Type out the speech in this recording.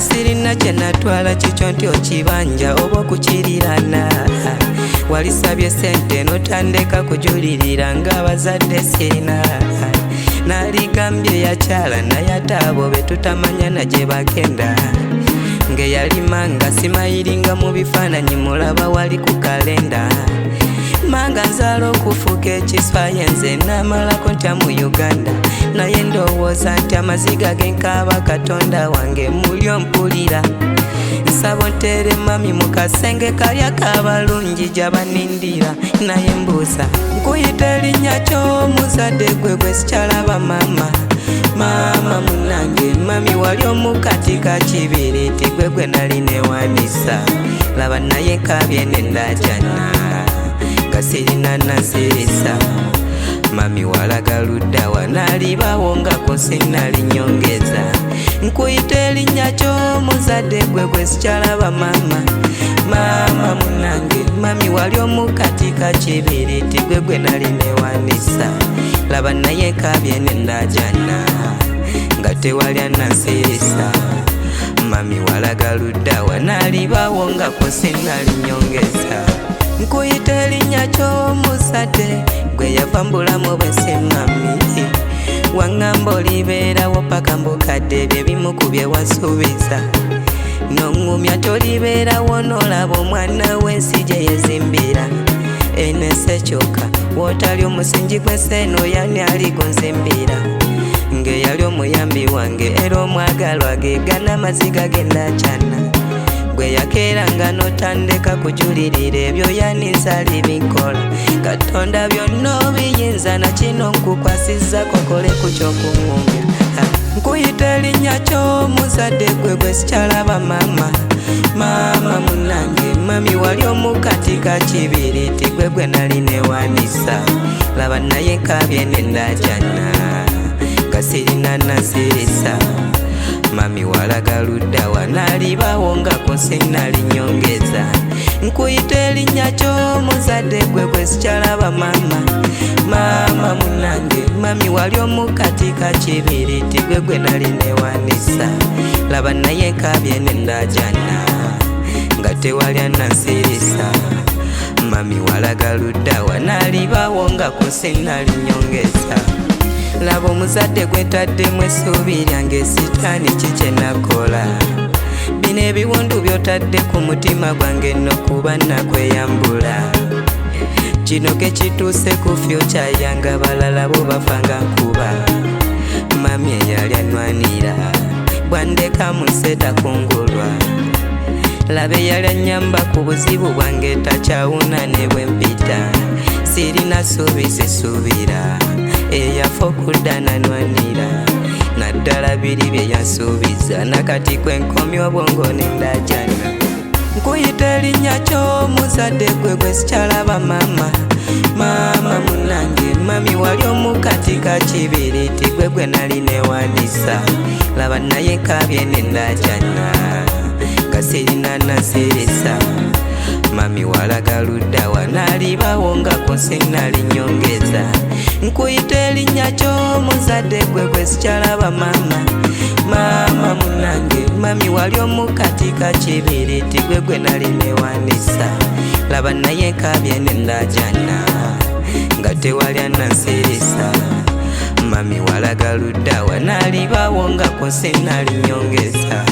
sirina kye natwala kikyo nti okibanja oba okukirirana. Walisabye sente notandika kujulirira ng'abazadde sirina. Naligambye yakyala naye ate abo be tutamanya na gye bagenda. Ng'eyalimanga simayiringa mu bifaananyi mulaba wali ku kalenda. Manga nzaala okufuuka ekiswaye nze naamalako ntya mu Uganda. Naye ndowooza nti amaziga genkaaba Katonda wange muli ompulira. Nsaba onteere mami mu kasenge kalya k'abalungi gyabanindira. Naye mbuuza nkuyita erinnya ky'omuzadde gwe sikyalaba mama. Mama munange mami wali omukati ka kibiriti gwe nali newanisa. Laba naye nkabye nendajana nga sirina nasirisa. Mami walaga luddawa nalibawo nga kunsinali nyongeza. Nkuyita erinnya ky'omuzadde gwe sikyalaba mama. Mama munange mami wali omukati ka kibiriti gwe nali newanisa. Laba naye nkabye nendajana nga tewali anasirisa. Mami walaga luddawa nalibawo nga kunsinali nyongeza. Nkuyita erinnya ky'omuzadde gwe yava mbulamu bwensi mami. Wangamba olibeerawo paka mbukadde bye bimu ku bye wasuubiza. Nongumya tolibeerawo n'olaba omwana w'ensi gye yezimbira. Enese kyokka wootali omusingi gw'ensi eno yani ali gunzimbira. Ng'eyali omuyambi wange era omwagalwa geegana amaziga gendacana. Gwe yakeeranga notandika kujulirira ebyo yani nzali binkola. Katonda byonna obiyinza na kino nkukwasizza kokole ku ky'okuŋŋumya. Nkuyita erinnya ky'omuzadde gwe sikyalaba mama. Mama munange mami wali omukati ka kibiriti gwe nali newanisa. Laba naye nkabye nendajana nga sirina nasirisa. Mami walaga luddawa nalibawo nga kunsinali nyongeza. Nkuyita erinnya ky'omuzadde gwe sikyalaba mama. Mama munange mami wali omukati ka kibiriti gwe nali newanisa. Laba naye nkabye nendajana nga tewali anasirisa. Mami walaga luddawa nalibawo nga kunsinali nyongeza. Laba omuzadde gwetaddemu essuubi lyange sitaani kikye nakola. Bino ebiwundu by'otadde ku mutima gwange nno kuba nakweyambula. Kino ke kituuse ku fyuca yange abalala bo bafanga nkuba. Mami eyali anwanira bwandeka mu nsi etakungulwa. Laba eyali annyamba ku buzibu bwange takyawuna ne bwe mpita. Sirina ssuubi sisuubira eyafa okudda nanwanira. Naddala biri bye yansuubiza nakati kwenkomya obwongo nendajana. Nkuyita erinnya ky'omuzadde gwe sikyalaba mama. Mama munange mami wali omukati ka kibiriti gwe nali newanisa. Laba naye nkabye nendajana nga sirina nasirisa. Mami walaga luddawa nalibawo nga kunsinali nyongeza. Nkuyita erinnya ky'omuzadde gwe sikyalaba mama. Mama munange mami wali omukati ka kibiriti gwe nali newanisa. Laba naye nkabye nendajana nga tewali anasirisa. Mami walaga luddawa nalibawo nga kunsinali nyongeza.